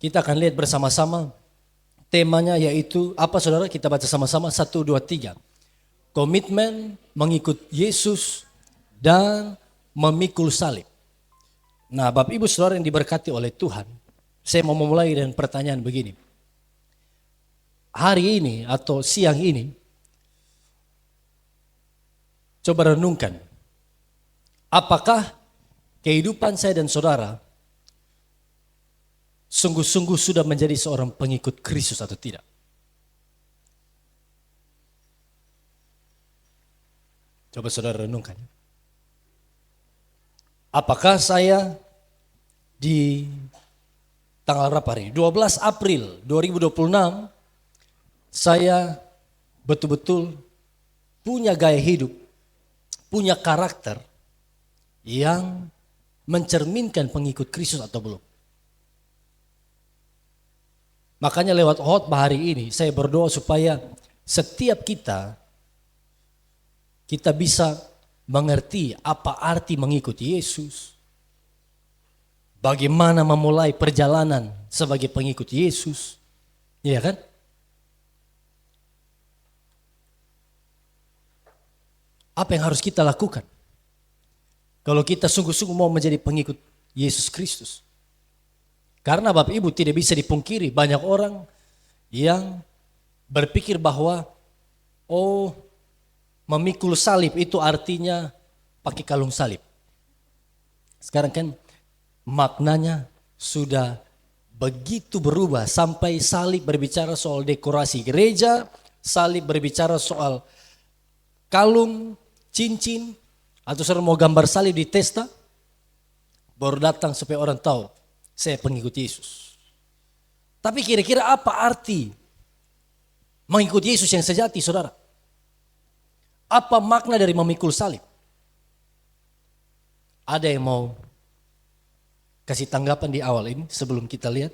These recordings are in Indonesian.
Kita akan lihat bersama-sama temanya yaitu apa saudara? Kita baca sama-sama 1, 2, 3. Komitmen mengikut Yesus dan memikul salib. Nah, Bapak Ibu saudara yang diberkati oleh Tuhan, saya mau memulai dengan pertanyaan begini. Hari ini atau siang ini, coba renungkan. Apakah kehidupan saya dan saudara sungguh-sungguh sudah menjadi seorang pengikut Kristus atau tidak? Coba saudara renungkan. Apakah saya di tanggal berapa hari? 12 April 2026 saya betul-betul punya gaya hidup, punya karakter yang mencerminkan pengikut Kristus atau belum? Makanya lewat khotbah hari ini saya berdoa supaya setiap kita bisa mengerti apa arti mengikuti Yesus. Bagaimana memulai perjalanan sebagai pengikut Yesus. Iya kan? Apa yang harus kita lakukan? Kalau kita sungguh-sungguh mau menjadi pengikut Yesus Kristus. Karena Bapak Ibu tidak bisa dipungkiri banyak orang yang berpikir bahwa memikul salib itu artinya pakai kalung salib. Sekarang kan maknanya sudah begitu berubah sampai salib berbicara soal dekorasi gereja, salib berbicara soal kalung, cincin, atau saudara mau gambar salib di testa, baru datang supaya orang tahu saya pengikut Yesus. Tapi kira-kira apa arti mengikuti Yesus yang sejati, saudara? Apa makna dari memikul salib? Ada yang mau kasih tanggapan di awal ini sebelum kita lihat?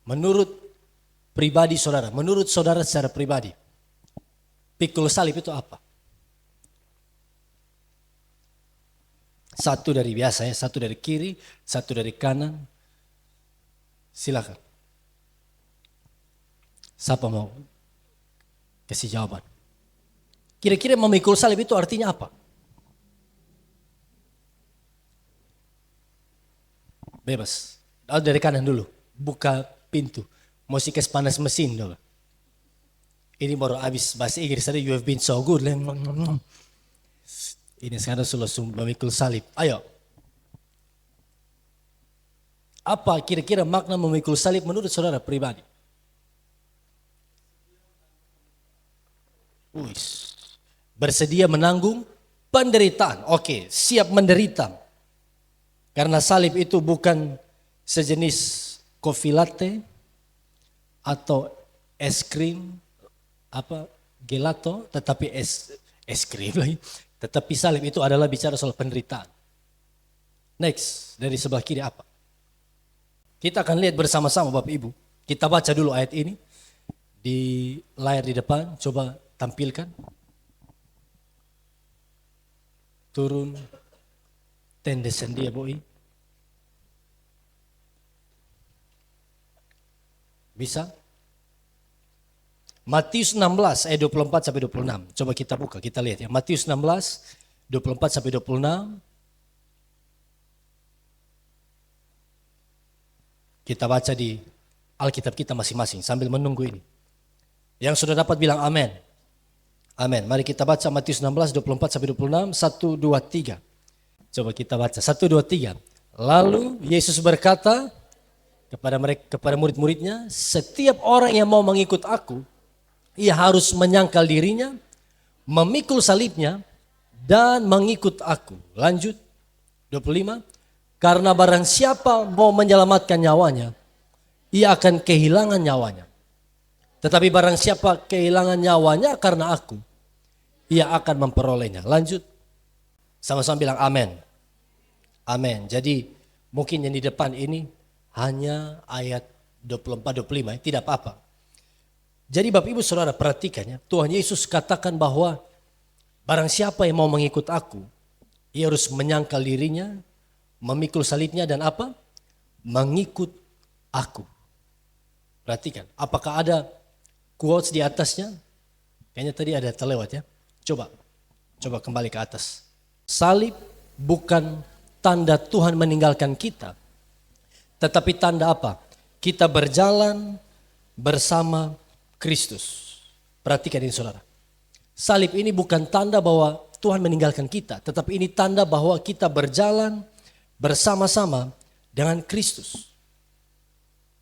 Menurut pribadi saudara, menurut saudara secara pribadi, pikul salib itu apa? Satu dari biasa ya, satu dari kiri, satu dari kanan. Silakan. Siapa mau kasih jawaban? Kira-kira memikul salib itu artinya apa? Bebas. Dari kanan dulu. Buka pintu. Musikas panas mesin dulu. Ini baru habis bahasa Inggris tadi. You have been so good. Ini sekarang sudah memikul salib. Ayo. Apa kira-kira makna memikul salib menurut saudara pribadi? Bersedia menanggung penderitaan. Oke, siap menderita. Karena salib itu bukan sejenis kopi latte atau es krim gelato, tetapi es krim lagi. Tetapi salib itu adalah bicara soal penderitaan. Next, dari sebelah kiri apa? Kita akan lihat bersama-sama Bapak Ibu. Kita baca dulu ayat ini. Di layar di depan, coba tampilkan. Turun. Tendesan dia boy. Bisa? Matius 16 ayat 24 sampai 26. Coba kita buka, kita lihat ya. Matius 16 24 sampai 26. Kita baca di Alkitab kita masing-masing sambil menunggu ini. Yang sudah dapat bilang amin. Amin. Mari kita baca Matius 16 24 sampai 26. 1, 2, 3. Coba kita baca 1, 2, 3. Lalu Yesus berkata kepada murid-muridnya, setiap orang yang mau mengikut aku, ia harus menyangkal dirinya, memikul salibnya, dan mengikut aku. Lanjut, 25. Karena barang siapa mau menyelamatkan nyawanya, ia akan kehilangan nyawanya. Tetapi barang siapa kehilangan nyawanya karena aku, ia akan memperolehnya. Lanjut, sama-sama bilang amin. Amin. Jadi mungkin yang di depan ini hanya ayat 24-25, tidak apa-apa. Jadi Bapak Ibu Saudara perhatikan ya, Tuhan Yesus katakan bahwa barang siapa yang mau mengikut aku, ia harus menyangkal dirinya, memikul salibnya dan apa? Mengikut aku. Perhatikan, apakah ada quotes di atasnya? Kayaknya tadi ada terlewat ya. Coba kembali ke atas. Salib bukan tanda Tuhan meninggalkan kita, tetapi tanda apa? Kita berjalan bersama Kristus. Perhatikan ini saudara. Salib ini bukan tanda bahwa Tuhan meninggalkan kita, tetapi ini tanda bahwa kita berjalan bersama-sama dengan Kristus.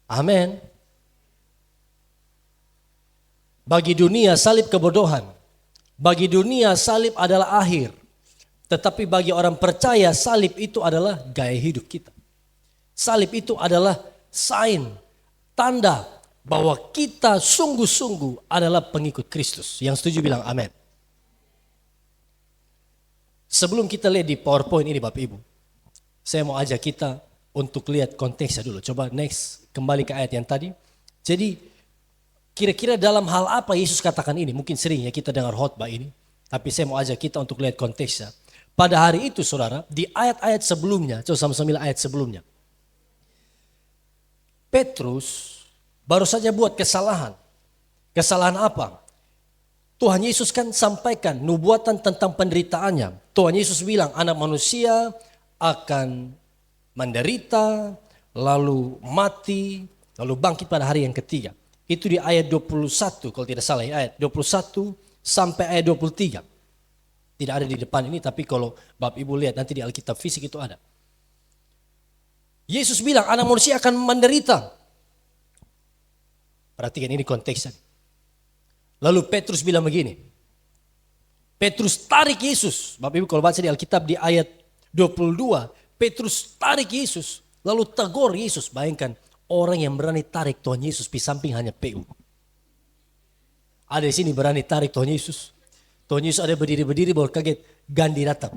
Amin. Bagi dunia salib kebodohan. Bagi dunia salib adalah akhir. Tetapi bagi orang percaya salib itu adalah gaya hidup kita. Salib itu adalah sign, tanda bahwa kita sungguh-sungguh adalah pengikut Kristus. Yang setuju bilang amin. Sebelum kita lihat di PowerPoint ini Bapak Ibu, saya mau ajak kita untuk lihat konteksnya dulu. Coba next, kembali ke ayat yang tadi. Jadi kira-kira dalam hal apa Yesus katakan ini? Mungkin sering ya kita dengar khotbah ini. Tapi saya mau ajak kita untuk lihat konteksnya. Pada hari itu saudara, di ayat-ayat sebelumnya, coba sama-sama lihat ayat sebelumnya. Petrus baru saja buat kesalahan. Kesalahan apa? Tuhan Yesus kan sampaikan nubuatan tentang penderitaannya. Tuhan Yesus bilang anak manusia akan menderita, lalu mati, lalu bangkit pada hari yang ketiga. Itu di ayat 21 kalau tidak salah ya, ayat 21 sampai ayat 23. Tidak ada di depan ini tapi kalau Bapak Ibu lihat nanti di Alkitab fisik itu ada. Yesus bilang anak manusia akan menderita. Perhatikan ini konteksnya. Lalu Petrus bilang begini. Petrus tarik Yesus. Bapak Ibu kalau baca di Alkitab di ayat 22. Petrus tarik Yesus. Lalu tegur Yesus. Bayangkan orang yang berani tarik Tuhan Yesus di samping hanya PU. Ada di sini berani tarik Tuhan Yesus. Tuhan Yesus ada berdiri baru kaget. Gandhi datang.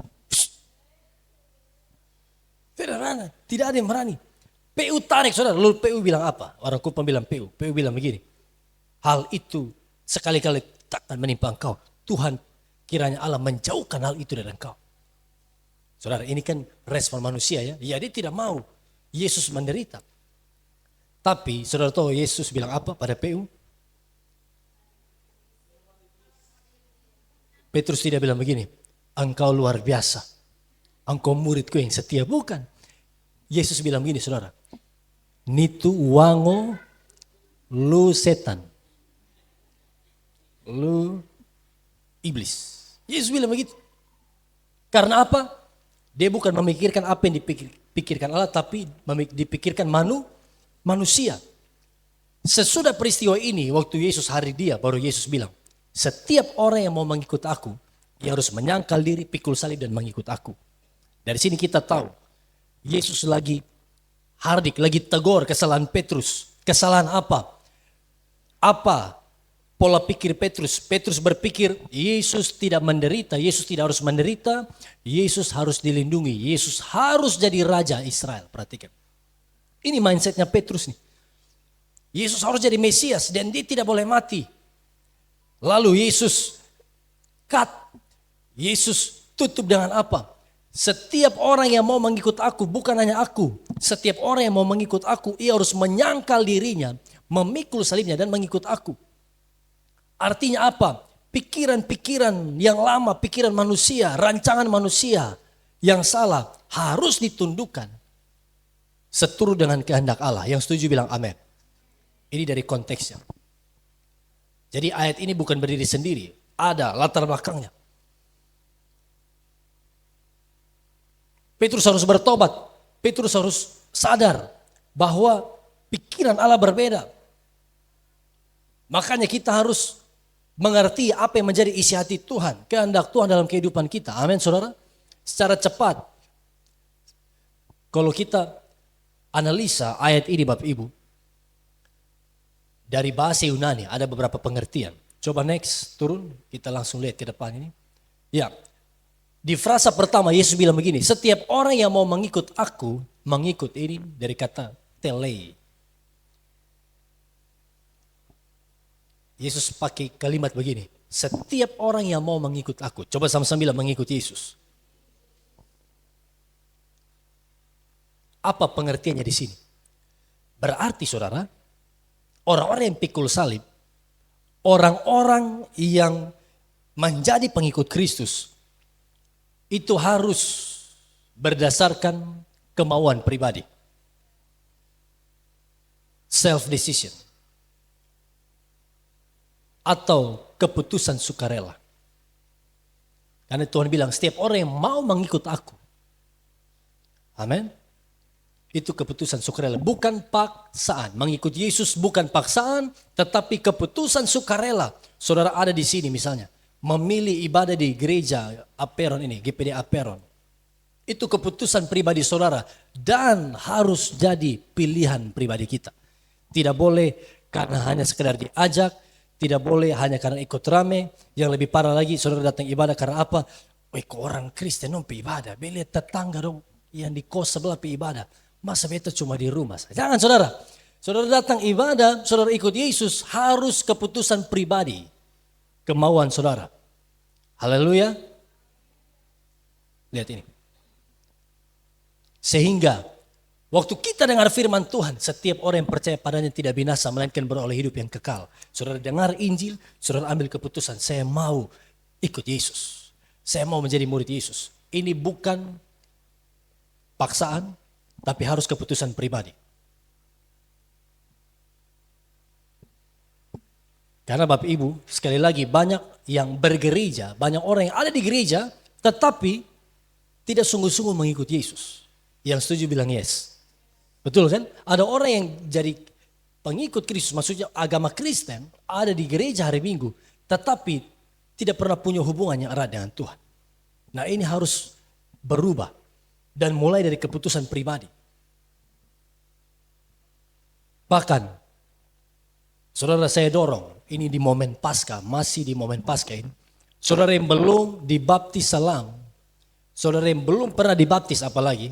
Tidak ada yang berani. PU tarik saudara. Lalu PU bilang apa? Orang Kupang bilang PU. PU bilang begini. Hal itu sekali-kali takkan menimpa engkau. Tuhan kiranya Allah menjauhkan hal itu dari engkau. Saudara ini kan respon manusia ya. Ya dia tidak mau Yesus menderita. Tapi saudara tahu Yesus bilang apa pada PU? Petrus tidak bilang begini. Engkau luar biasa. Engkau muridku yang setia. Bukan. Yesus bilang begini saudara. Nitu wango lu setan. Lu iblis. Yesus bilang begitu. Karena apa? Dia bukan memikirkan apa yang dipikirkan Allah. Tapi dipikirkan manusia. Sesudah peristiwa ini. Waktu Yesus hari dia baru Yesus bilang. Setiap orang yang mau mengikut aku. Dia harus menyangkal diri, pikul salib dan mengikut aku. Dari sini kita tahu. Yesus lagi hardik, lagi tegur kesalahan Petrus. Kesalahan apa? Apa pola pikir Petrus? Petrus berpikir Yesus tidak menderita, Yesus tidak harus menderita, Yesus harus dilindungi, Yesus harus jadi raja Israel. Perhatikan. Ini mindsetnya Petrus nih. Yesus harus jadi Mesias dan dia tidak boleh mati. Lalu Yesus Yesus tutup dengan apa? Setiap orang yang mau mengikut aku, bukan hanya aku. Setiap orang yang mau mengikut aku, ia harus menyangkal dirinya, memikul salibnya dan mengikut aku. Artinya apa? Pikiran-pikiran yang lama, pikiran manusia, rancangan manusia yang salah harus ditundukkan. Seturut dengan kehendak Allah. Yang setuju bilang amin. Ini dari konteksnya. Jadi ayat ini bukan berdiri sendiri. Ada latar belakangnya. Petrus harus bertobat. Petrus harus sadar bahwa pikiran Allah berbeda. Makanya kita harus mengerti apa yang menjadi isi hati Tuhan. Kehendak Tuhan dalam kehidupan kita. Amin saudara. Secara cepat. Kalau kita analisa ayat ini Bapak Ibu. Dari bahasa Yunani ada beberapa pengertian. Coba next turun. Kita langsung lihat ke depan ini. Ya. Di frasa pertama Yesus bilang begini, setiap orang yang mau mengikut aku, mengikut ini dari kata telei. Yesus pakai kalimat begini, setiap orang yang mau mengikut aku, coba sama-sama bilang mengikut Yesus. Apa pengertiannya di sini? Berarti saudara, orang-orang yang pikul salib, orang-orang yang menjadi pengikut Kristus, itu harus berdasarkan kemauan pribadi. Self decision. Atau keputusan sukarela. Karena Tuhan bilang setiap orang yang mau mengikut aku. Amin. Itu keputusan sukarela, bukan paksaan. Mengikut Yesus bukan paksaan, tetapi keputusan sukarela. Saudara ada di sini misalnya, memilih ibadah di gereja Aperon ini, GPD Aperon. Itu keputusan pribadi saudara dan harus jadi pilihan pribadi kita. Tidak boleh karena hanya sekedar diajak, tidak boleh hanya karena ikut rame. Yang lebih parah lagi, saudara datang ibadah karena apa? Kok orang Kristen dong ibadah, beli tetangga dong yang di kos sebelah ibadah. Masa beta cuma di rumah saja. Jangan saudara. Saudara datang ibadah, saudara ikut Yesus, harus keputusan pribadi. Kemauan saudara. Haleluya. Lihat ini. Sehingga waktu kita dengar firman Tuhan, setiap orang yang percaya padanya tidak binasa, melainkan beroleh hidup yang kekal. Saudara dengar Injil, saudara ambil keputusan, saya mau ikut Yesus. Saya mau menjadi murid Yesus. Ini bukan paksaan, tapi harus keputusan pribadi. Karena Bapak Ibu, sekali lagi banyak yang bergereja, banyak orang yang ada di gereja, tetapi tidak sungguh-sungguh mengikut Yesus. Yang setuju bilang yes. Betul kan? Ada orang yang jadi pengikut Kristus, maksudnya agama Kristen, ada di gereja hari Minggu, tetapi tidak pernah punya hubungan yang erat dengan Tuhan. Nah ini harus berubah. Dan mulai dari keputusan pribadi. Bahkan, saudara saya dorong, ini di momen Paskah, masih di momen Paskah ini. Saudara yang belum dibaptis salam, saudara yang belum pernah dibaptis apalagi,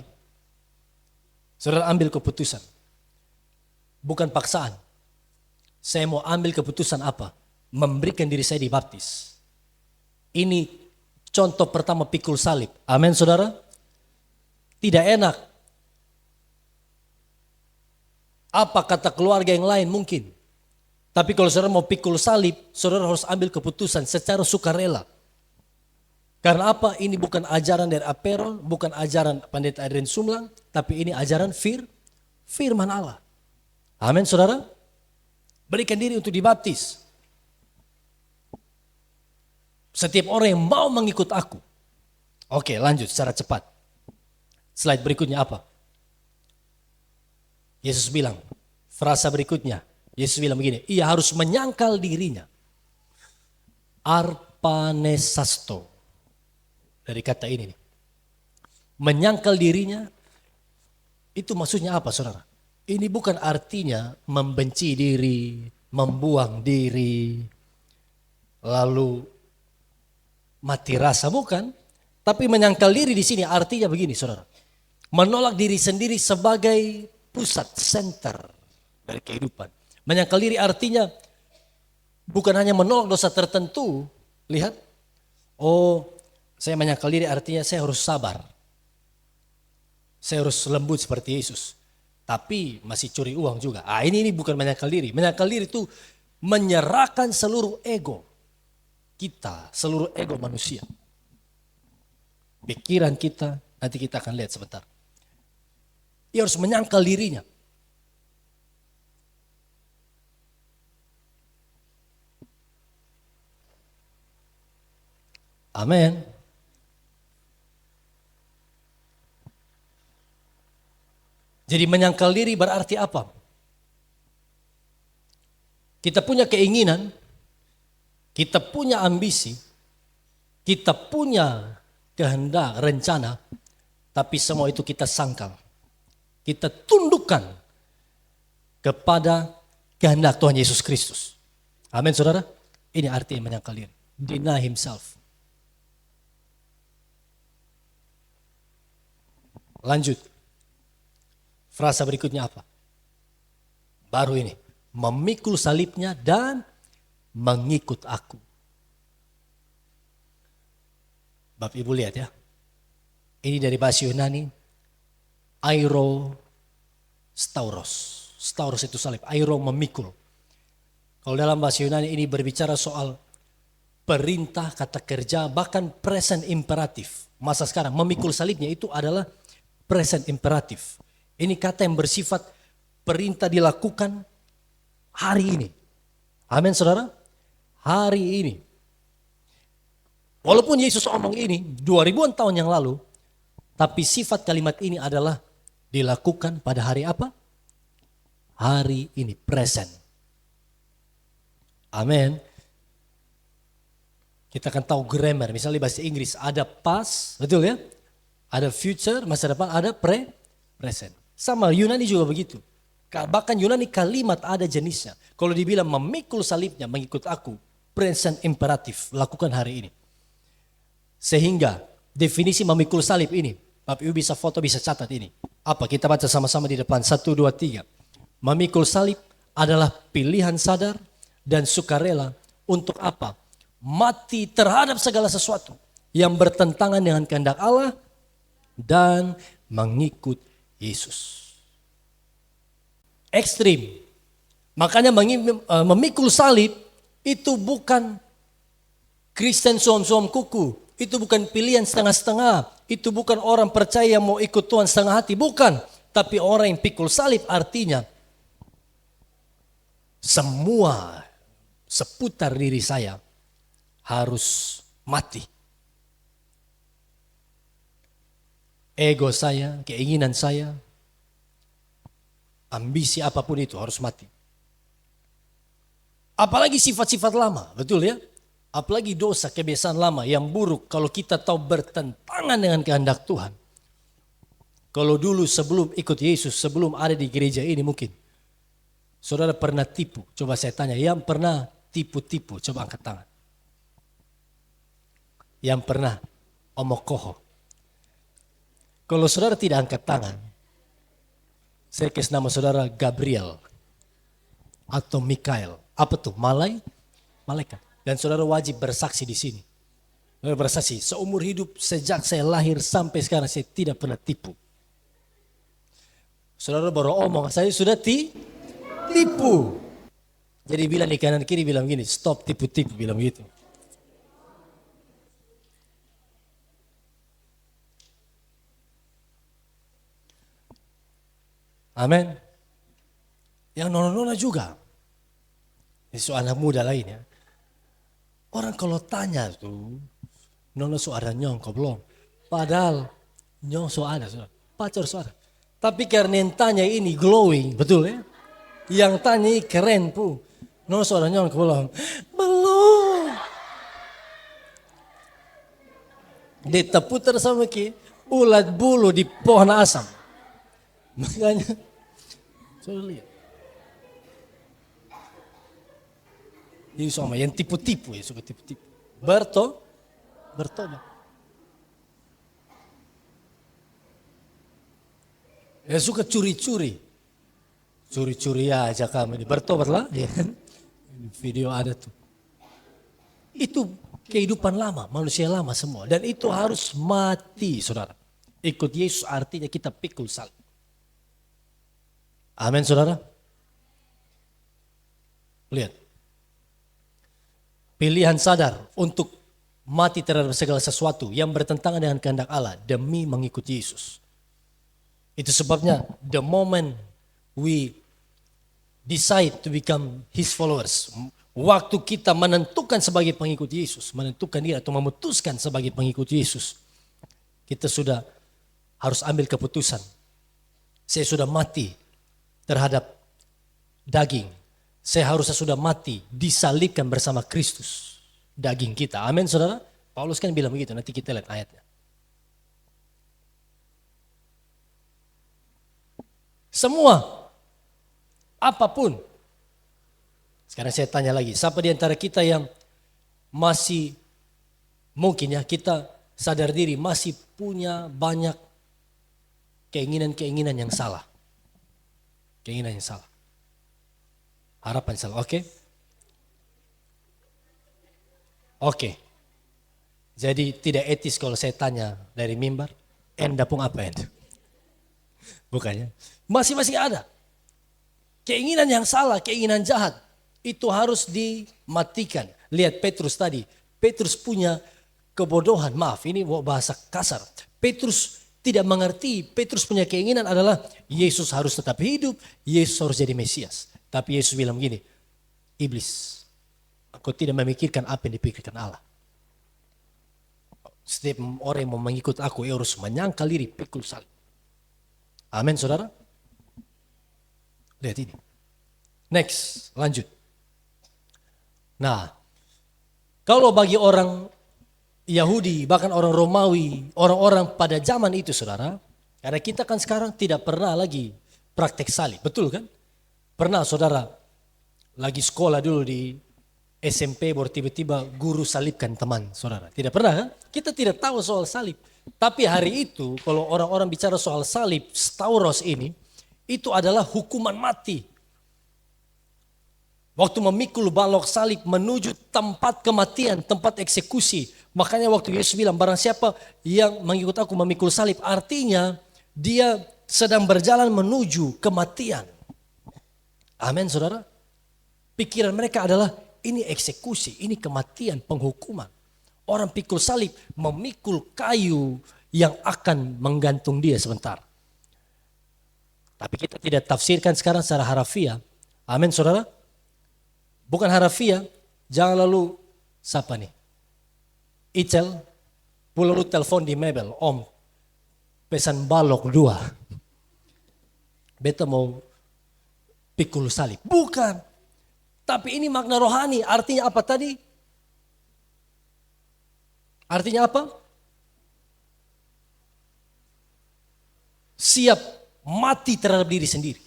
saudara ambil keputusan. Bukan paksaan. Saya mau ambil keputusan apa? Memberikan diri saya dibaptis. Ini contoh pertama pikul salib. Amin saudara. Tidak enak. Apa kata keluarga yang lain mungkin. Tapi kalau saudara mau pikul salib, saudara harus ambil keputusan secara sukarela. Karena apa? Ini bukan ajaran dari Aperon, bukan ajaran Pendeta Adrian Sumlang, tapi ini ajaran firman Allah. Amin saudara. Berikan diri untuk dibaptis. Setiap orang yang mau mengikut aku. Oke, lanjut secara cepat. Slide berikutnya apa? Yesus bilang, frasa berikutnya. Yesus bilang begini, ia harus menyangkal dirinya. Arpanesasto. Dari kata ini. Menyangkal dirinya, itu maksudnya apa saudara? Ini bukan artinya membenci diri, membuang diri, lalu mati rasa, bukan. Tapi menyangkal diri di sini artinya begini saudara. Menolak diri sendiri sebagai pusat, center dari kehidupan. Menyangkal diri artinya bukan hanya menolak dosa tertentu. Lihat, saya menyangkal diri artinya saya harus sabar. Saya harus lembut seperti Yesus. Tapi masih curi uang juga. Ini bukan menyangkal diri. Menyangkal diri itu menyerahkan seluruh ego kita, seluruh ego manusia. Pikiran kita, nanti kita akan lihat sebentar. Ia harus menyangkal dirinya. Amin. Jadi menyangkal diri berarti apa? Kita punya keinginan, kita punya ambisi, kita punya kehendak, rencana, tapi semua itu kita sangkal. Kita tundukkan kepada kehendak Tuhan Yesus Kristus. Amin saudara. Ini artinya menyangkal diri. Deny himself. Lanjut. Frasa berikutnya apa? Baru ini. Memikul salibnya dan mengikut aku. Bapak Ibu lihat ya. Ini dari bahasa Yunani. Airo stauros. Stauros itu salib, airo memikul. Kalau dalam bahasa Yunani ini berbicara soal perintah, kata kerja, bahkan present imperatif. Masa sekarang memikul salibnya itu adalah present imperatif. Ini kata yang bersifat perintah dilakukan hari ini. Amin saudara? Hari ini. Walaupun Yesus omong ini 2000-an tahun yang lalu, tapi sifat kalimat ini adalah dilakukan pada hari apa? Hari ini, present. Amin. Kita akan tahu grammar, misalnya bahasa Inggris ada past, betul ya? Ada future, masa depan, ada present. Sama Yunani juga begitu. Bahkan Yunani kalimat ada jenisnya. Kalau dibilang memikul salibnya mengikut aku, present imperatif, lakukan hari ini. Sehingga definisi memikul salib ini, Bapak Ibu bisa foto, bisa catat ini. Apa? Kita baca sama-sama di depan, 1, 2, 3. Memikul salib adalah pilihan sadar dan sukarela untuk apa? Mati terhadap segala sesuatu yang bertentangan dengan kehendak Allah dan mengikut Yesus. Ekstrim. Makanya memikul salib itu bukan Kristen suam-suam kuku. Itu bukan pilihan setengah-setengah. Itu bukan orang percaya mau ikut Tuhan setengah hati. Bukan. Tapi orang yang pikul salib artinya semua seputar diri saya harus mati. Ego saya, keinginan saya, ambisi apapun itu harus mati. Apalagi sifat-sifat lama, betul ya? Apalagi dosa, kebiasaan lama yang buruk kalau kita tahu bertentangan dengan kehendak Tuhan. Kalau dulu sebelum ikut Yesus, sebelum ada di gereja ini mungkin. Saudara pernah tipu, coba saya tanya, yang pernah tipu-tipu, coba angkat tangan. Yang pernah omokoho. Kalau saudara tidak angkat tangan, saya kasih nama saudara Gabriel atau Mikael. Apa tuh? Malaikat. Dan saudara wajib bersaksi di sini. Bersaksi, seumur hidup sejak saya lahir sampai sekarang saya tidak pernah tipu. Saudara baru omong, saya sudah tipu. Jadi bilang di kanan kiri bilang gini, stop tipu-tipu, bilang gitu. Amin. Yang nona-nona juga. Itu anak muda lainnya. Orang kalau tanya tuh, nona so ada nyong kau belum? Padahal nyong so ada, pacar so ada. Tapi karena yang tanya ini glowing, betul ya? Yang tanya ini keren pu. Nona so ada nyong kau belum? Belum. Dia terputar sama ki ulat bulu di pohon asam. Makanya, saudara lihat. Ini sama yang tipu-tipu ya, suka tipu-tipu. Bertobat. Ya suka curi-curi. Curi-curi aja kamu ini. Bertobatlah. Ya. Video ada tuh. Itu kehidupan lama, manusia lama semua. Dan itu harus mati, saudara. Ikut Yesus artinya kita pikul salib. Amin, saudara. Lihat. Pilihan sadar untuk mati terhadap segala sesuatu yang bertentangan dengan kehendak Allah demi mengikuti Yesus. Itu sebabnya the moment we decide to become His followers, waktu kita menentukan sebagai pengikut Yesus, menentukan diri atau memutuskan sebagai pengikut Yesus, kita sudah harus ambil keputusan. Saya sudah mati terhadap daging. Saya harusnya sudah mati, disalibkan bersama Kristus. Daging kita. Amin saudara. Paulus kan bilang begitu, nanti kita lihat ayatnya. Semua, apapun. Sekarang saya tanya lagi, siapa di antara kita yang masih, mungkin ya kita sadar diri masih punya banyak keinginan-keinginan yang salah. Keinginan yang salah. Harapan salah, oke? Oke. Jadi tidak etis kalau saya tanya dari mimbar, enda pun apa enda? Bukannya, masih ada. Keinginan yang salah, keinginan jahat, itu harus dimatikan. Lihat Petrus tadi, Petrus punya kebodohan, maaf ini bahasa kasar. Petrus tidak mengerti, Petrus punya keinginan adalah Yesus harus tetap hidup, Yesus harus jadi Mesias. Tapi Yesus bilang begini, iblis, aku tidak memikirkan apa yang dipikirkan Allah. Setiap orang yang mau mengikut aku harus menyangkal diri, pikul salib. Amin saudara. Lihat ini. Next, lanjut. Nah, kalau bagi orang Yahudi, bahkan orang Romawi, orang-orang pada zaman itu saudara, karena kita kan sekarang tidak pernah lagi praktek salib, betul kan? Pernah saudara lagi sekolah dulu di SMP baru tiba-tiba guru salibkan teman saudara. Tidak pernah kan? Kita tidak tahu soal salib. Tapi hari itu kalau orang-orang bicara soal salib, Stauros ini, itu adalah hukuman mati. Waktu memikul balok salib menuju tempat kematian, tempat eksekusi. Makanya waktu Yesus bilang barang siapa yang mengikut aku memikul salib, artinya dia sedang berjalan menuju kematian. Amin saudara. Pikiran mereka adalah ini eksekusi, ini kematian, penghukuman. Orang pikul salib memikul kayu yang akan menggantung dia sebentar. Tapi kita tidak tafsirkan sekarang secara harafiah. Amin saudara. Bukan harafiah. Jangan lalu, siapa nih? Icel, lalu telepon di Mebel. Om, pesan balok 2. Beta mau pikul salib. Bukan. Tapi ini makna rohani. Artinya apa tadi? Artinya apa? Siap mati terhadap diri sendiri.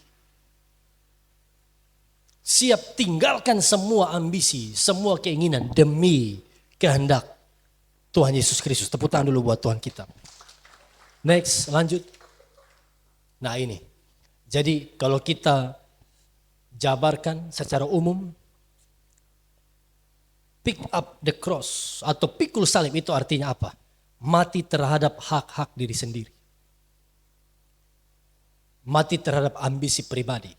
Siap tinggalkan semua ambisi, semua keinginan demi kehendak Tuhan Yesus Kristus. Tepuk tangan dulu buat Tuhan kita. Next, lanjut. Nah ini. Jadi kalau kita jabarkan secara umum, pick up the cross atau pikul salib itu artinya apa? Mati terhadap hak-hak diri sendiri. Mati terhadap ambisi pribadi.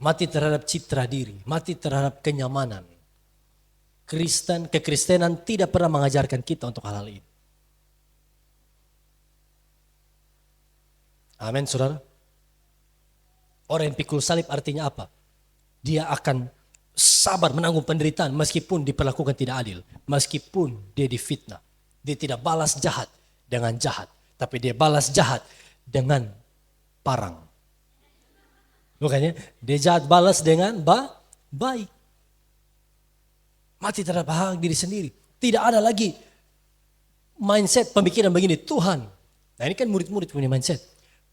Mati terhadap citra diri. Mati terhadap kenyamanan. Kekristenan tidak pernah mengajarkan kita untuk hal-hal ini. Amin saudara. Orang yang pikul salib artinya apa? Dia akan sabar menanggung penderitaan meskipun diperlakukan tidak adil. Meskipun dia difitnah. Dia tidak balas jahat dengan jahat. Tapi dia balas jahat dengan parang. Bukannya dia jahat balas dengan baik. Mati terhadap hak diri sendiri. Tidak ada lagi mindset pemikiran begini. Tuhan, nah ini kan murid-murid punya mindset.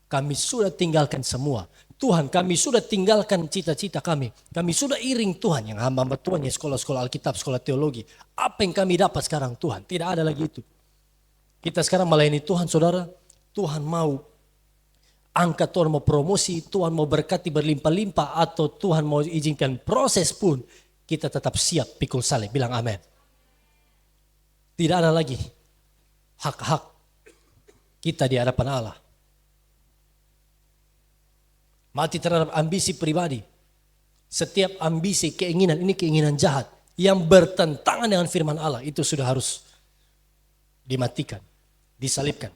Kami sudah tinggalkan semua. Tuhan, kami sudah tinggalkan cita-cita kami. Kami sudah iring Tuhan, yang hamba-hamba Tuhan, yang sekolah-sekolah Alkitab, sekolah teologi. Apa yang kami dapat sekarang Tuhan? Tidak ada lagi itu. Kita sekarang melayani Tuhan saudara. Tuhan mau angkat, Tuhan mau promosi, Tuhan mau berkati berlimpah-limpah, atau Tuhan mau izinkan proses pun, kita tetap siap pikul salib. Bilang amin. Tidak ada lagi hak-hak kita di hadapan Allah. Mati terhadap ambisi pribadi. Setiap ambisi, keinginan, ini keinginan jahat yang bertentangan dengan firman Allah, itu sudah harus dimatikan, disalibkan.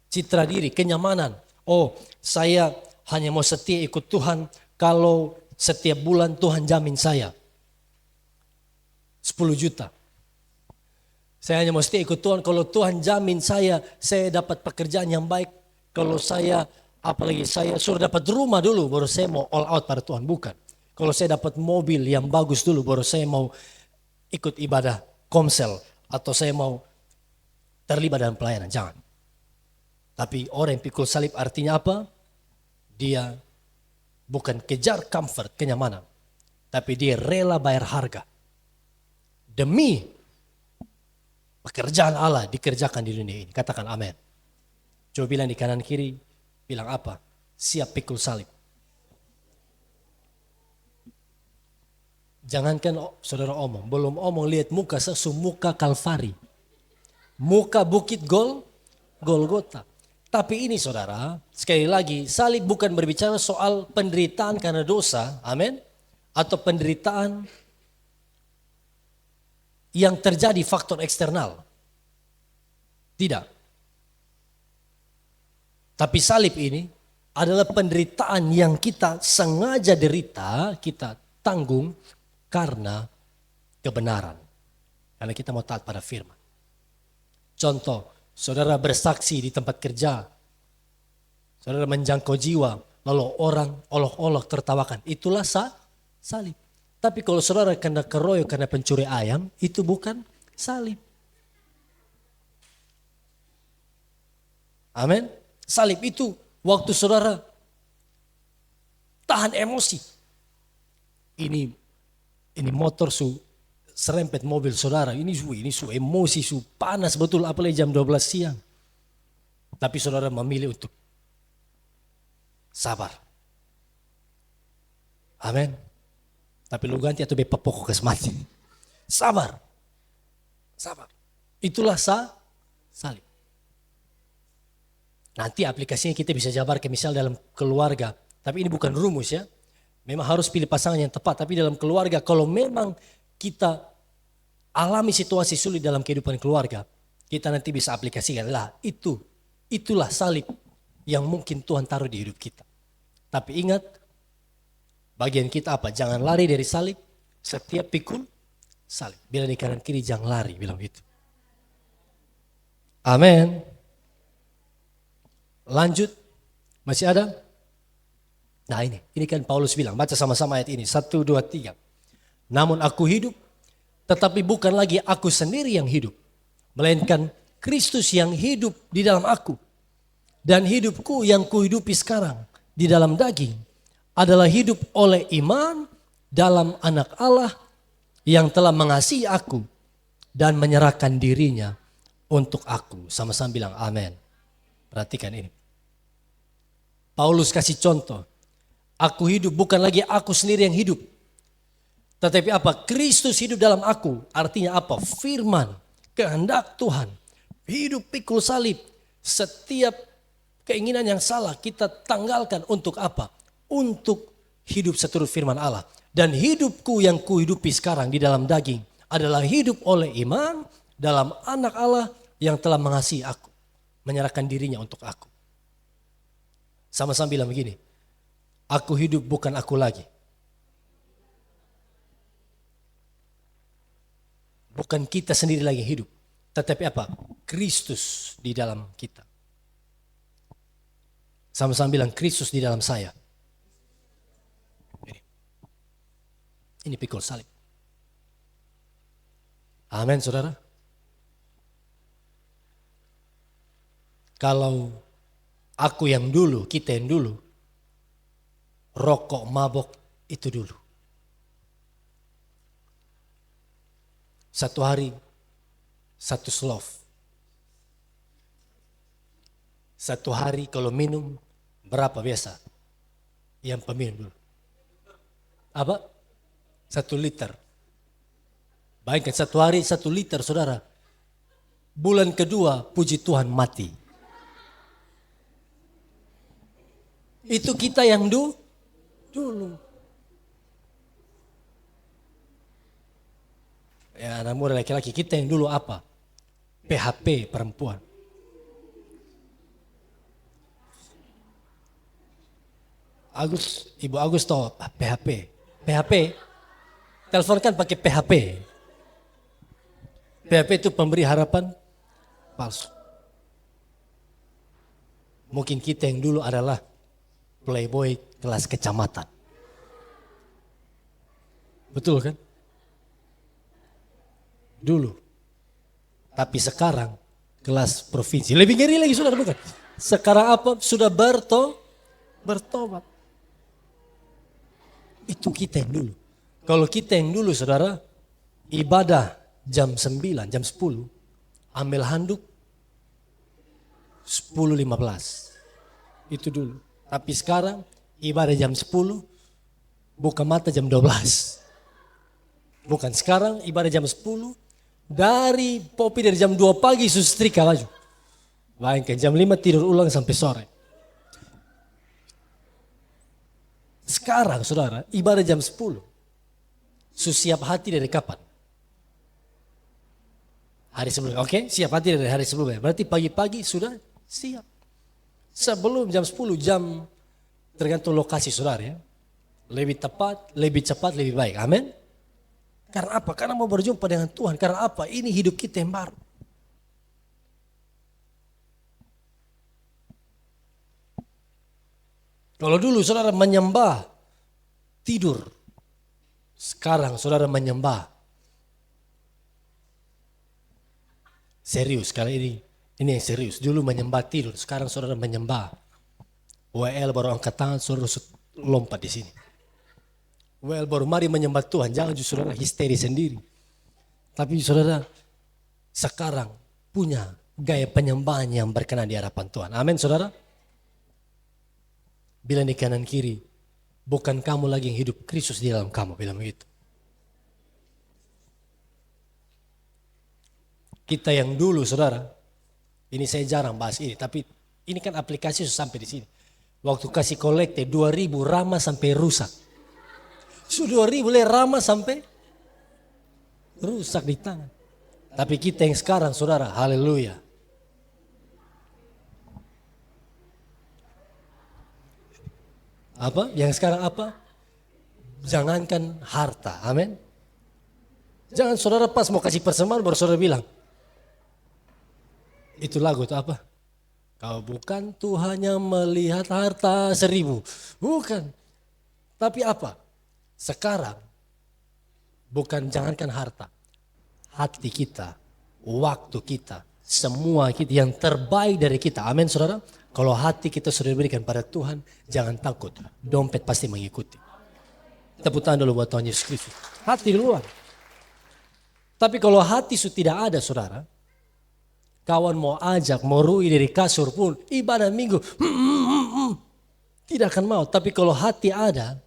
Citra diri, kenyamanan. Oh, saya hanya mau setia ikut Tuhan kalau setiap bulan Tuhan jamin saya 10 juta. Saya hanya mau setia ikut Tuhan kalau Tuhan jamin saya dapat pekerjaan yang baik. Kalau saya, apalagi saya sudah dapat rumah dulu baru saya mau all out pada Tuhan. Bukan. Kalau saya dapat mobil yang bagus dulu baru saya mau ikut ibadah komsel. Atau saya mau terlibat dalam pelayanan. Jangan. Tapi orang yang pikul salib artinya apa? Dia bukan kejar comfort, kenyamanan. Tapi dia rela bayar harga. Demi pekerjaan Allah dikerjakan di dunia ini. Katakan amin. Coba bilang di kanan kiri, bilang apa? Siap pikul salib. Jangankan saudara omong, belum omong lihat muka muka Kalvari. Muka bukit Golgota. Tapi ini saudara, sekali lagi salib bukan berbicara soal penderitaan karena dosa, amin. Atau penderitaan yang terjadi faktor eksternal. Tidak. Tapi salib ini adalah penderitaan yang kita sengaja derita, kita tanggung karena kebenaran. Karena kita mau taat pada firman. Contoh, saudara bersaksi di tempat kerja. Saudara menjangkau jiwa, lalu orang olok-olok tertawakan. Itulah salib. Tapi kalau saudara kena keroyok karena pencuri ayam, itu bukan salib. Amin. Salib itu waktu saudara tahan emosi. Ini motor serempet mobil saudara. Ini emosi panas betul apalagi jam 12 siang. Tapi saudara memilih untuk sabar. Amin. Tapi lu ganti atau bepa pokok mati. Sabar. Sabar. Itulah salib. Nanti aplikasinya kita bisa jabarkan misal dalam keluarga. Tapi ini bukan rumus ya. Memang harus pilih pasangan yang tepat. Tapi dalam keluarga kalau memang kita alami situasi sulit dalam kehidupan keluarga. Kita nanti bisa aplikasikan lah. Itulah salib yang mungkin Tuhan taruh di hidup kita. Tapi ingat. Bagian kita apa? Jangan lari dari salib. Setiap pikul salib. Bila di kanan kiri jangan lari. Bilang gitu. Amin. Lanjut, masih ada? Nah ini kan Paulus bilang, baca sama-sama ayat ini, 1, 2, 3. Namun aku hidup, tetapi bukan lagi aku sendiri yang hidup. Melainkan Kristus yang hidup di dalam aku. Dan hidupku yang kuhidupi sekarang di dalam daging adalah hidup oleh iman dalam anak Allah yang telah mengasihi aku dan menyerahkan dirinya untuk aku. Sama-sama bilang amin. Perhatikan ini. Paulus kasih contoh. Aku hidup bukan lagi aku sendiri yang hidup. Tetapi apa? Kristus hidup dalam aku. Artinya apa? Firman, kehendak Tuhan. Hidup pikul salib. Setiap keinginan yang salah kita tanggalkan untuk apa? Untuk hidup seturut firman Allah. Dan hidupku yang kuhidupi sekarang di dalam daging adalah hidup oleh iman dalam anak Allah yang telah mengasihi aku. Menyerahkan dirinya untuk aku. Sama-sama bilang begini. Aku hidup bukan aku lagi. Bukan kita sendiri lagi hidup. Tetapi apa? Kristus di dalam kita. Sama-sama bilang Kristus di dalam saya. Ini pikul salib. Amin saudara. Kalau aku yang dulu, kita yang dulu, rokok, mabok itu dulu. Satu hari, satu slof. Satu hari kalau minum, berapa biasa? Yang peminum dulu. Apa? 1 liter. Bayangkan 1 hari 1 liter saudara. Bulan kedua, puji Tuhan mati. Itu kita yang dulu. Ya anak muda laki-laki kita yang dulu apa? PHP perempuan. Ibu Agus tahu PHP. PHP, teleponkan pakai PHP. PHP itu pemberi harapan palsu. Mungkin kita yang dulu adalah playboy kelas kecamatan. Betul kan? Dulu. Tapi sekarang kelas provinsi. Lebih ngeri lagi saudara bukan? Sekarang apa? Sudah bertobat. Itu kita yang dulu. Kalau kita yang dulu saudara, ibadah jam 9, jam 10, ambil handuk 10.15. Itu dulu. Tapi sekarang ibadah jam 10, buka mata jam 12. Bukan sekarang ibadah jam 10, dari jam 2 pagi sudah setrika baju. Bayangkan jam 5 tidur ulang sampai sore. Sekarang saudara, ibadah jam 10. Siap hati dari kapan? Hari sebelumnya. Oke, siap hati dari hari sebelumnya. Berarti pagi-pagi sudah siap. Sebelum jam 10, jam tergantung lokasi saudara ya. Lebih tepat, lebih cepat, lebih baik. Amin. Karena apa? Karena mau berjumpa dengan Tuhan. Karena apa? Ini hidup kita yang baru. Kalau dulu saudara menyembah tidur. Sekarang saudara menyembah. Serius kali ini. Ini yang serius. Dulu menyembah tidur. Sekarang saudara menyembah. WL baru angkat tangan, saudara lompat di sini. WL baru mari menyembah Tuhan. Jangan justru saudara histeri sendiri. Tapi saudara sekarang punya gaya penyembahan yang berkenan di hadapan Tuhan. Amin saudara. Bilang di kanan kiri, bukan kamu lagi yang hidup, Kristus di dalam kamu. Bilang begitu. Kita yang dulu saudara, ini saya jarang bahas ini, tapi ini kan aplikasi sudah sampai di sini. Waktu kasih kolekte 2000 ramah sampai rusak. Sudah 2000 boleh ramah sampai rusak di tangan. Tapi kita yang sekarang saudara, haleluya. Apa? Yang sekarang apa? Jangankan harta, amin. Jangan saudara pas mau kasih persembahan baru saudara bilang. Itu lagu itu apa? Kau bukan Tuhan yang melihat harta 1000. Bukan. Tapi apa? Sekarang bukan jangankan harta. Hati kita, waktu kita, semua kita yang terbaik dari kita. Amin saudara. Kalau hati kita sudah diberikan pada Tuhan, jangan takut. Dompet pasti mengikuti. Tepuk tangan dulu buat Tuhan Yesus Kristus. Hati duluan. Tapi kalau hati sudah tidak ada saudara, kawan mau ajak, mau rui dari kasur pun, ibadah minggu, tidak akan mau. Tapi kalau hati ada,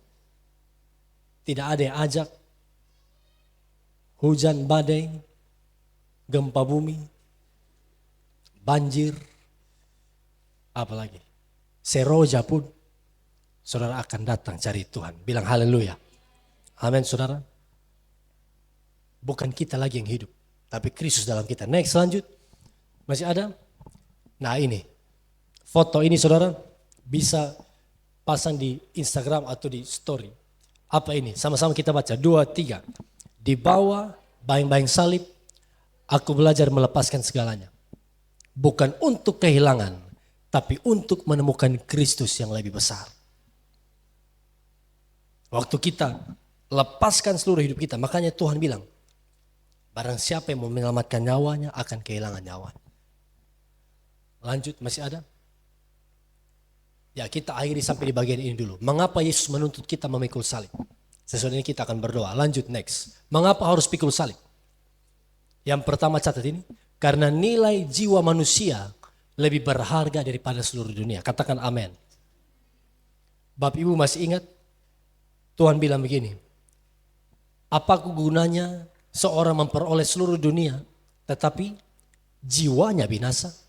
tidak ada yang ajak, hujan, badai, gempa bumi, banjir, apalagi seroja pun, saudara akan datang cari Tuhan. Bilang haleluya. Amin saudara. Bukan kita lagi yang hidup, tapi Kristus dalam kita. Next lanjut. Masih ada? Nah ini. Foto ini saudara bisa pasang di Instagram atau di story. Apa ini? Sama-sama kita baca. 2, 3. Di bawah bayang-bayang salib, aku belajar melepaskan segalanya. Bukan untuk kehilangan, tapi untuk menemukan Kristus yang lebih besar. Waktu kita lepaskan seluruh hidup kita, makanya Tuhan bilang, barang siapa yang mau menyelamatkan nyawanya akan kehilangan nyawanya. Lanjut, masih ada? Ya kita akhiri sampai di bagian ini dulu. Mengapa Yesus menuntut kita memikul salib? Sesudah ini kita akan berdoa. Lanjut next. Mengapa harus pikul salib? Yang pertama catat ini. Karena nilai jiwa manusia lebih berharga daripada seluruh dunia. Katakan amin. Bapak Ibu masih ingat? Tuhan bilang begini. Apa gunanya seorang memperoleh seluruh dunia tetapi jiwanya binasa?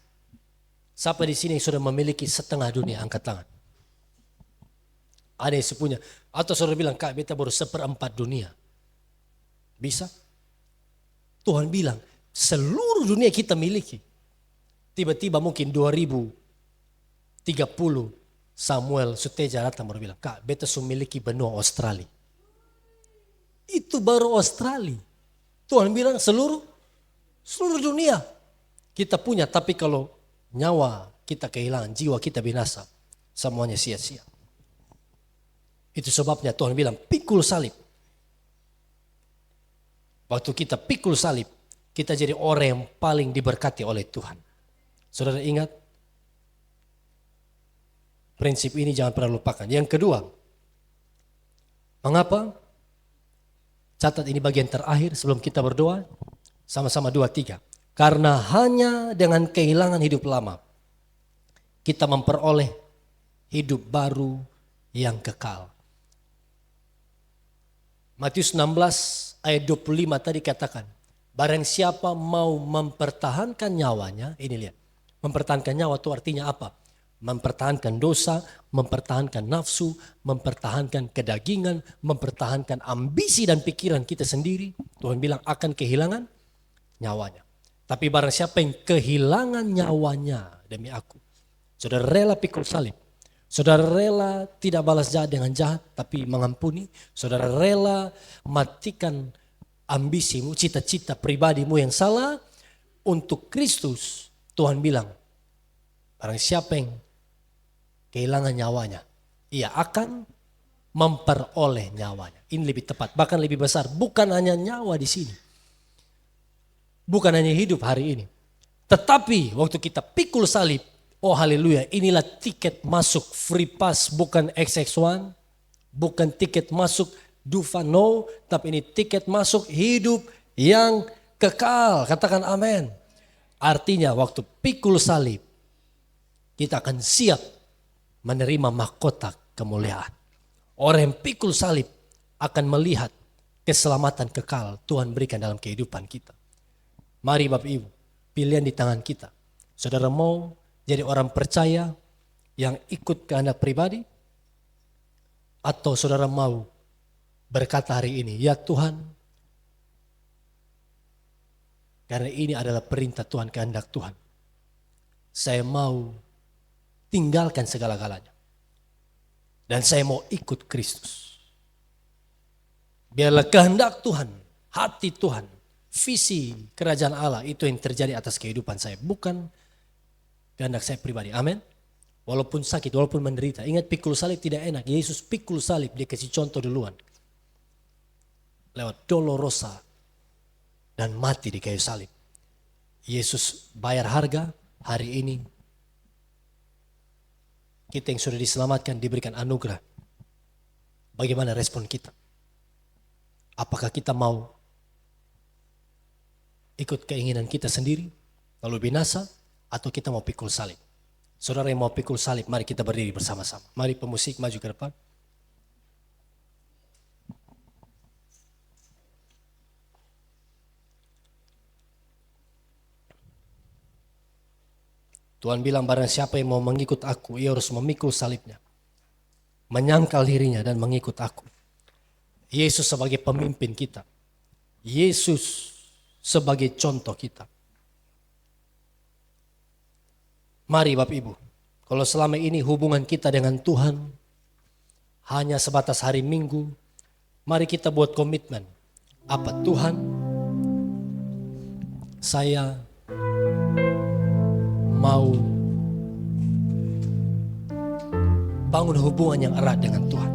Siapa di sini yang sudah memiliki setengah dunia? Angkat tangan. Ada yang sepunya. Atau saudara bilang, Kak beta baru 1/4 dunia. Bisa? Tuhan bilang, seluruh dunia kita miliki. Tiba-tiba mungkin 2030 Samuel Suteja datang baru bilang, Kak beta memiliki benua Australia. Itu baru Australia. Tuhan bilang seluruh dunia kita punya, tapi kalau nyawa kita kehilangan, jiwa kita binasa, semuanya sia-sia. Itu sebabnya Tuhan bilang pikul salib. Waktu kita pikul salib, kita jadi orang yang paling diberkati oleh Tuhan. Saudara ingat? Prinsip ini jangan pernah lupakan. Yang kedua, mengapa? Catat ini bagian terakhir sebelum kita berdoa. Sama-sama 2, 3. Karena hanya dengan kehilangan hidup lama, kita memperoleh hidup baru yang kekal. Matius 16 ayat 25 tadi katakan, barang siapa mau mempertahankan nyawanya, ini lihat, Mempertahankan nyawa itu artinya apa? Mempertahankan dosa, mempertahankan nafsu, mempertahankan kedagingan, mempertahankan ambisi dan pikiran kita sendiri. Tuhan bilang akan kehilangan nyawanya. Tapi barang siapa yang kehilangan nyawanya demi aku, saudara rela pikul salib, saudara rela tidak balas jahat dengan jahat, tapi mengampuni, saudara rela matikan ambisimu, cita-cita pribadimu yang salah untuk Kristus. Tuhan bilang, barang siapa yang kehilangan nyawanya, ia akan memperoleh nyawanya. Ini lebih tepat, bahkan lebih besar. Bukan hanya nyawa di sini, bukan hanya hidup hari ini, tetapi waktu kita pikul salib, oh haleluya, inilah tiket masuk free pass, bukan XX1, bukan tiket masuk Dufa, no, tapi ini tiket masuk hidup yang kekal. Katakan amin. Artinya waktu pikul salib, kita akan siap menerima mahkota kemuliaan. Orang yang pikul salib akan melihat keselamatan kekal Tuhan berikan dalam kehidupan kita. Mari Bapak Ibu, pilihan di tangan kita. Saudara mau jadi orang percaya yang ikut kehendak pribadi? Atau saudara mau berkata hari ini, ya Tuhan, karena ini adalah perintah Tuhan, kehendak Tuhan, saya mau tinggalkan segala-galanya. Dan saya mau ikut Kristus. Biarlah kehendak Tuhan, hati Tuhan, visi kerajaan Allah itu yang terjadi atas kehidupan saya. Bukan kehendak saya pribadi. Amin. Walaupun sakit, walaupun menderita. Ingat pikul salib tidak enak. Yesus pikul salib, dia kasih contoh duluan. Lewat dolorosa dan mati di kayu salib. Yesus bayar harga. Hari ini kita yang sudah diselamatkan diberikan anugerah. Bagaimana respon kita? Apakah kita mau ikut keinginan kita sendiri lalu binasa, atau kita mau pikul salib? Saudara yang mau pikul salib, mari kita berdiri bersama-sama. Mari pemusik maju ke depan. Tuhan bilang barang siapa yang mau mengikut aku, ia harus memikul salibnya, menyangkal dirinya dan mengikut aku. Yesus sebagai pemimpin kita, Yesus sebagai contoh kita. Mari Bapak Ibu, kalau selama ini hubungan kita dengan Tuhan hanya sebatas hari Minggu, mari kita buat komitmen. Apa Tuhan, saya mau bangun hubungan yang erat dengan Tuhan.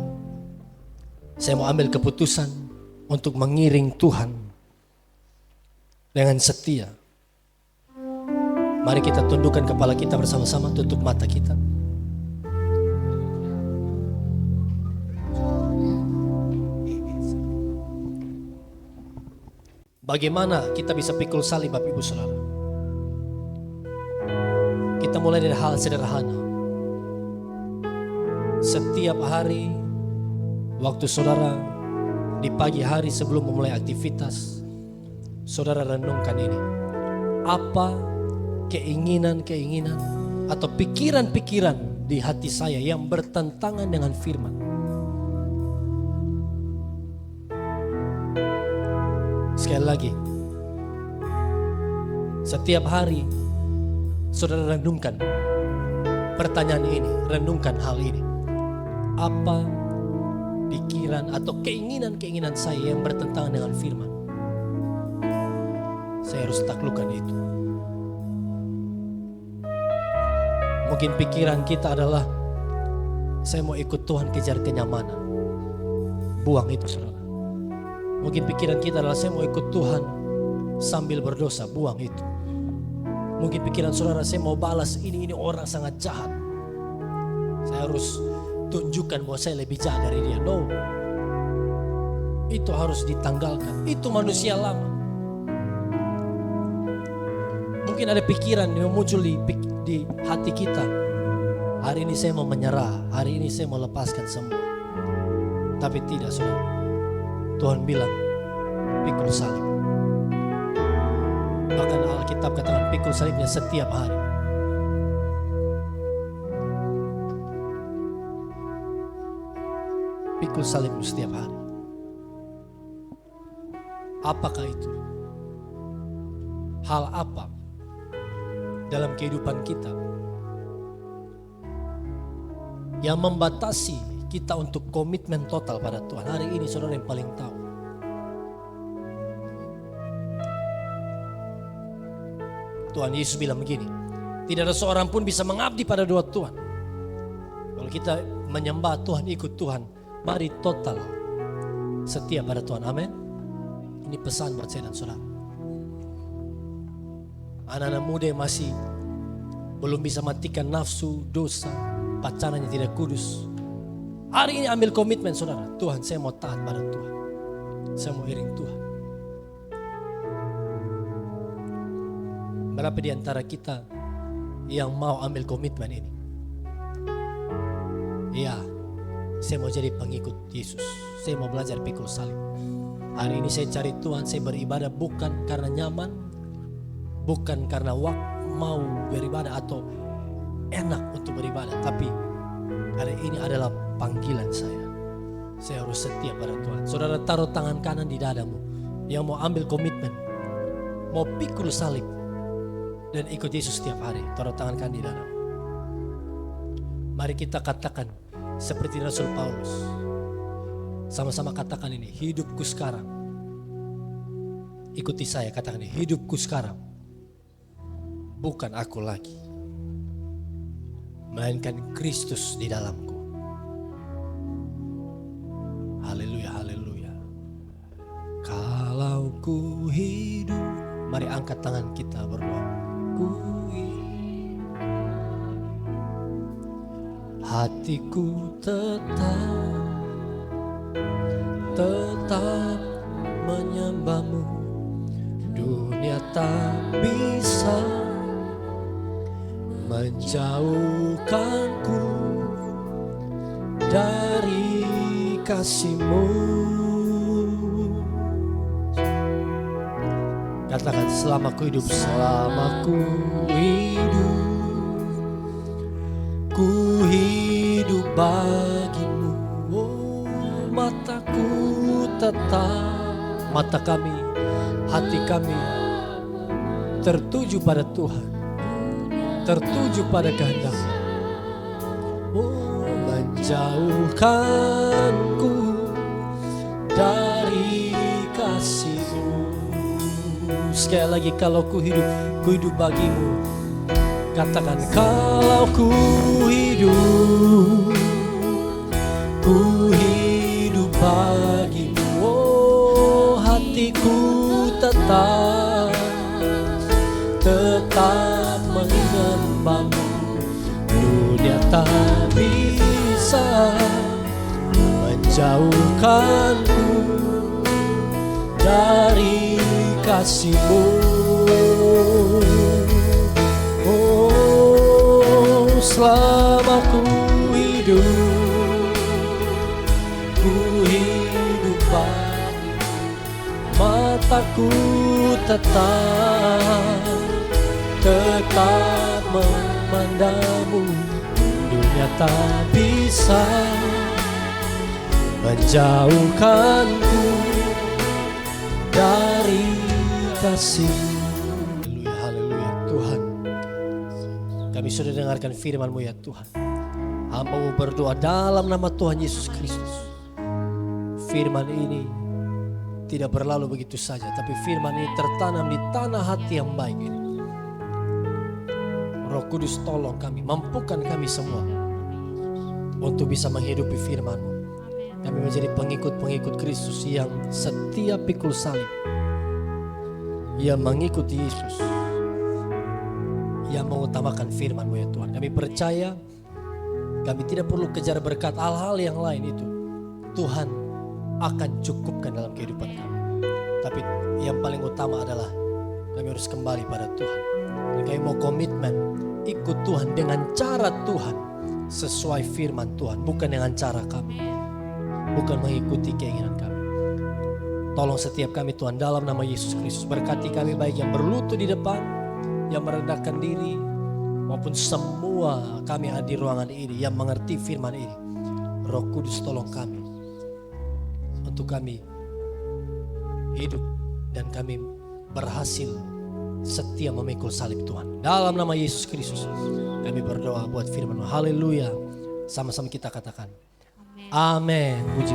Saya mau ambil keputusan untuk mengiring Tuhan dengan setia. Mari kita tundukkan kepala kita bersama-sama, tutup mata kita. Bagaimana kita bisa pikul salib Bapak Ibu Saudara? Kita mulai dari hal sederhana. Setiap hari, waktu saudara di pagi hari sebelum memulai aktivitas, saudara renungkan ini. Apa keinginan-keinginan atau pikiran-pikiran di hati saya yang bertentangan dengan firman? Sekali lagi, setiap hari saudara renungkan pertanyaan ini, renungkan hal ini. Apa pikiran atau keinginan-keinginan saya yang bertentangan dengan firman? Saya harus taklukkan itu. Mungkin pikiran kita adalah saya mau ikut Tuhan kejar kenyamanan. Buang itu saudara. Mungkin pikiran kita adalah saya mau ikut Tuhan sambil berdosa. Buang itu. Mungkin pikiran saudara, saya mau balas ini orang sangat jahat, saya harus tunjukkan bahwa saya lebih jahat dari dia. No, itu harus ditanggalkan. Itu manusia lama. Mungkin ada pikiran yang muncul di hati kita. Hari ini saya mau menyerah, hari ini saya mau lepaskan semua. Tapi tidak saudara. Tuhan bilang pikul salib. Bahkan Alkitab katakan pikul salibnya setiap hari. pikul salibmu setiap hari. Apakah itu? Hal apa dalam kehidupan kita yang membatasi kita untuk komitmen total pada Tuhan? Hari ini saudara yang paling tahu. Tuhan Yesus bilang begini, tidak ada seorang pun bisa mengabdi pada dua Tuhan. Kalau kita menyembah Tuhan, ikut Tuhan, mari total setia pada Tuhan. Amin. Ini pesan buat saya dan saudara. Anak-anak muda yang masih belum bisa matikan nafsu, dosa, pacarannya tidak kudus. Hari ini ambil komitmen saudara. Tuhan, saya mau taat pada Tuhan. Saya mau iring Tuhan. Berapa di antara kita yang mau ambil komitmen ini? Ya, saya mau jadi pengikut Yesus. Saya mau belajar pikul salib. Hari ini saya cari Tuhan, saya beribadah bukan karena nyaman, bukan karena mau beribadah atau enak untuk beribadah, tapi hari ini adalah panggilan saya. Saya harus setia pada Tuhan. Saudara, taruh tangan kanan di dadamu yang mau ambil komitmen, mau pikul salib dan ikut Yesus setiap hari. Taruh tangan kanan di dadamu. Mari kita katakan seperti Rasul Paulus. Sama-sama katakan ini, hidupku sekarang. Ikuti saya, katakan ini, hidupku sekarang bukan aku lagi, melainkan Kristus di dalamku. Haleluya, haleluya. Kalau ku hidup, mari angkat tangan kita berdoa. Ku hidup, hatiku tetap menyembahmu. Dunia tak bisa menjauhkanku dari kasih-Mu. Katakan, selama ku hidup, ku hidup bagimu. Oh, mata kami, hati kami tertuju pada Tuhan, tertuju pada kehendak. Oh, menjauhkanku dari kasih-Mu. Sekali lagi, kalau ku hidup bagimu. Katakan, kalau ku hidup bagimu. Oh, hatiku tetap menyembahmu. Dunia tak bisa menjauhkanku dari kasih-Mu. Oh, selama ku hidup bagimu. Mataku tetap memandangmu. Dunia tak bisa menjauhkanku dari kasih-Mu. Haleluya, haleluya. Tuhan, kami sudah dengarkan firman-Mu ya Tuhan. Hamba-Mu berdoa dalam nama Tuhan Yesus Kristus. Firman ini tidak berlalu begitu saja, tapi firman ini tertanam di tanah hati yang baik ini. Roh Kudus, tolong kami, mampukan kami semua untuk bisa menghidupi firman-Mu. Kami menjadi pengikut-pengikut Kristus yang setia pikul salib, yang mengikuti Yesus, yang mengutamakan firman-Mu ya Tuhan. Kami percaya kami tidak perlu kejar berkat, hal-hal yang lain itu Tuhan akan cukupkan dalam kehidupan kami. Tapi yang paling utama adalah kami harus kembali pada Tuhan. Dan kami mau komitmen ikut Tuhan dengan cara Tuhan, sesuai firman Tuhan, bukan dengan cara kami, bukan mengikuti keinginan kami. Tolong setiap kami Tuhan, dalam nama Yesus Kristus. Berkati kami, baik yang berlutut di depan, yang merendahkan diri, maupun semua kami yang ada di ruangan ini yang mengerti firman ini. Roh Kudus, tolong kami untuk kami hidup dan kami berhasil setia memikul salib Tuhan. Dalam nama Yesus Kristus kami berdoa buat firman. Haleluya. Sama-sama kita katakan. Amin. Puji